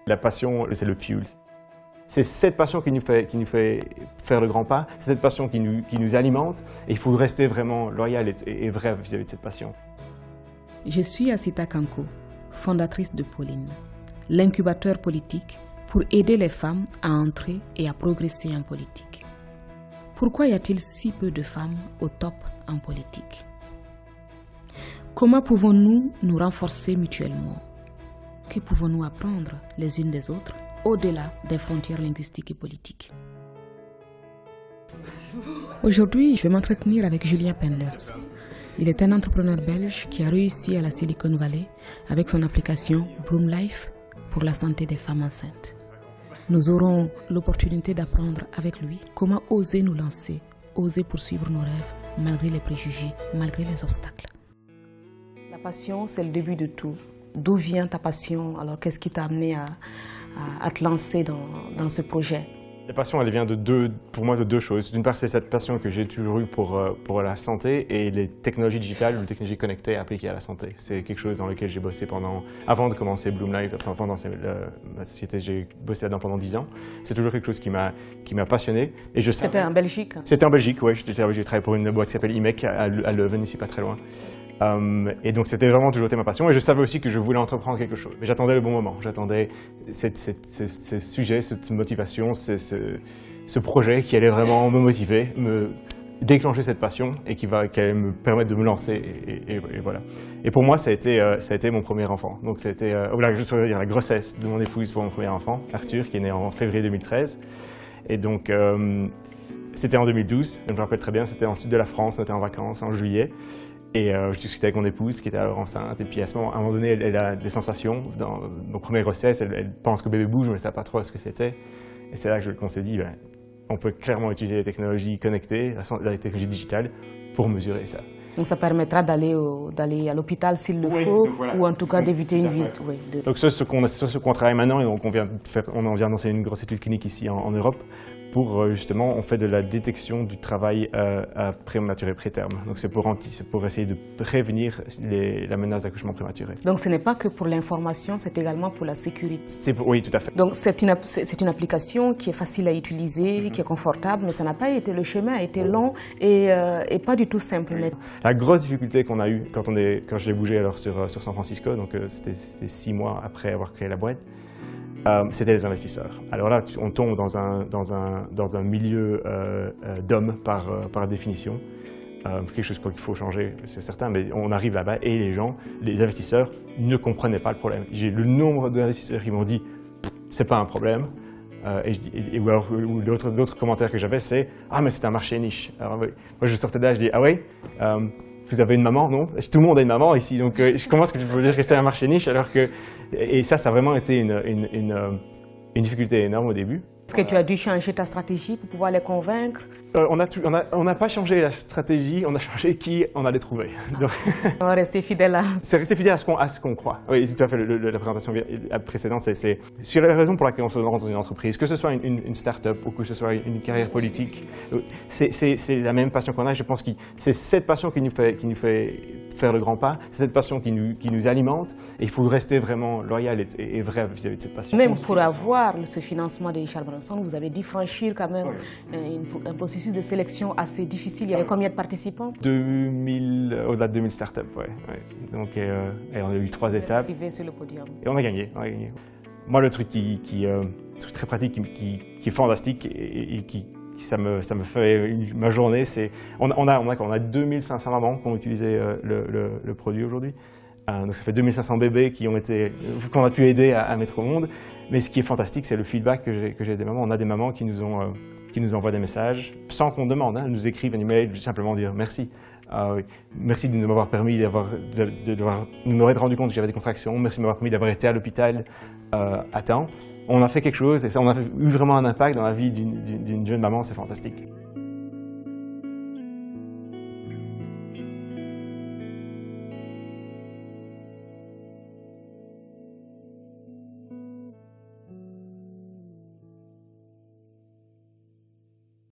La passion, c'est le fuel. C'est cette passion qui nous fait faire le grand pas, c'est cette passion qui nous alimente, et il faut rester vraiment loyal et vrai vis-à-vis de cette passion. Je suis Asita Kanko, fondatrice de Pauline, l'incubateur politique pour aider les femmes à entrer et à progresser en politique. Pourquoi y a-t-il si peu de femmes au top en politique? Comment pouvons-nous nous renforcer mutuellement? Que pouvons-nous apprendre les unes des autres au-delà des frontières linguistiques et politiques? Aujourd'hui, je vais m'entretenir avec Julien Penders. Il est un entrepreneur belge qui a réussi à la Silicon Valley avec son application Bloom Life pour la santé des femmes enceintes. Nous aurons l'opportunité d'apprendre avec lui comment oser nous lancer, oser poursuivre nos rêves malgré les préjugés, malgré les obstacles. La passion, c'est le début de tout. D'où vient ta passion? Alors, qu'est-ce qui t'a amené à te lancer dans ce projet? La passion, elle vient pour moi de deux choses. D'une part, c'est cette passion que j'ai toujours eue pour la santé et les technologies digitales ou les technologies connectées appliquées à la santé. C'est quelque chose dans lequel j'ai bossé avant de commencer Bloom Life, enfin, dans ma société, j'ai bossé là-dedans pendant 10 ans. C'est toujours quelque chose qui m'a passionné. C'était en Belgique? C'était en Belgique, oui. J'ai travaillé pour une boîte qui s'appelle IMEC à Leuven, ici pas très loin. Et donc c'était vraiment toujours été ma passion et je savais aussi que je voulais entreprendre quelque chose. Mais j'attendais le bon moment, j'attendais ce sujet, cette motivation, ce projet qui allait vraiment me motiver, me déclencher cette passion et qui allait me permettre de me lancer et voilà. Et pour moi ça a été mon premier enfant. Donc c'était la grossesse de mon épouse pour mon premier enfant, Arthur, qui est né en février 2013. Et donc c'était en 2012, je me rappelle très bien, c'était en sud de la France, on était en vacances en juillet. Et je discutais avec mon épouse qui était alors enceinte. Et puis à un moment donné, elle a des sensations. Dans nos premières grossesses, elle pense que le bébé bouge, mais elle ne savait pas trop ce que c'était. Et c'est là qu'on s'est dit, on peut clairement utiliser les technologies connectées, la technologie digitale, pour mesurer ça. Donc ça permettra d'aller à l'hôpital s'il le faut, voilà. Ou en tout cas d'éviter une visite. Oui, Donc c'est ce qu'on travaille maintenant, et donc on vient de lancer une grosse étude clinique ici en Europe, pour justement, on fait de la détection du travail prématuré préterme. Donc c'est pour essayer de prévenir la menace d'accouchement prématuré. Donc ce n'est pas que pour l'information, c'est également pour la sécurité. Oui, tout à fait. Donc c'est une application qui est facile à utiliser, qui est confortable, mais ça n'a pas été, le chemin a été long et pas du tout simple. Mais... La grosse difficulté qu'on a eue quand j'ai bougé alors sur San Francisco, donc c'était 6 mois après avoir créé la boîte, c'était les investisseurs. Alors là, on tombe dans un milieu d'hommes par définition. Quelque chose qu'il faut changer, c'est certain, mais on arrive là-bas et les investisseurs ne comprenaient pas le problème. J'ai le nombre d'investisseurs qui m'ont dit « c'est pas un problème ». Ou d'autres commentaires que j'avais, c'est « ah mais c'est un marché niche ». Alors moi je sortais de là, je dis « ah oui, vous avez une maman, non? Tout le monde a une maman ici, donc comment est-ce que tu peux dire que c'est un marché niche alors que… » Et ça a vraiment été une difficulté énorme au début. Est-ce que tu as dû changer ta stratégie pour pouvoir les convaincre? On n'a pas changé la stratégie, on a changé qui on allait trouver. Donc, on va rester fidèle à… C'est rester fidèle à ce qu'on croit. Oui, tout à fait. La présentation précédente, c'est la raison pour laquelle on se lance dans une entreprise, que ce soit une start-up ou que ce soit une carrière politique. C'est la même passion qu'on a. Je pense que c'est cette passion qui nous fait faire le grand pas, c'est cette passion qui nous alimente. Et il faut rester vraiment loyal et vrai vis-à-vis de cette passion. Même pour avoir ce financement de Richard Branson, vous avez dû franchir quand même un processus de sélection assez difficile. Il y avait combien de participants? Au-delà de 2000 startups, oui. Donc, on a eu 3 étapes. Arrivé sur le podium. Et on a gagné. Moi, le truc truc très pratique, qui est fantastique et ça me fait ma journée, c'est on a 2500 mamans qui ont utilisé le produit aujourd'hui. Donc ça fait 2500 bébés qu'on a pu aider à mettre au monde. Mais ce qui est fantastique, c'est le feedback que j'ai des mamans. On a des mamans qui nous envoient des messages sans qu'on demande. Elles nous écrivent un email, simplement dire merci. Merci de m'avoir permis de m'avoir rendu compte que j'avais des contractions. Merci de m'avoir permis d'avoir été à l'hôpital à temps. On a fait quelque chose et ça, on a eu vraiment un impact dans la vie d'une jeune maman, c'est fantastique.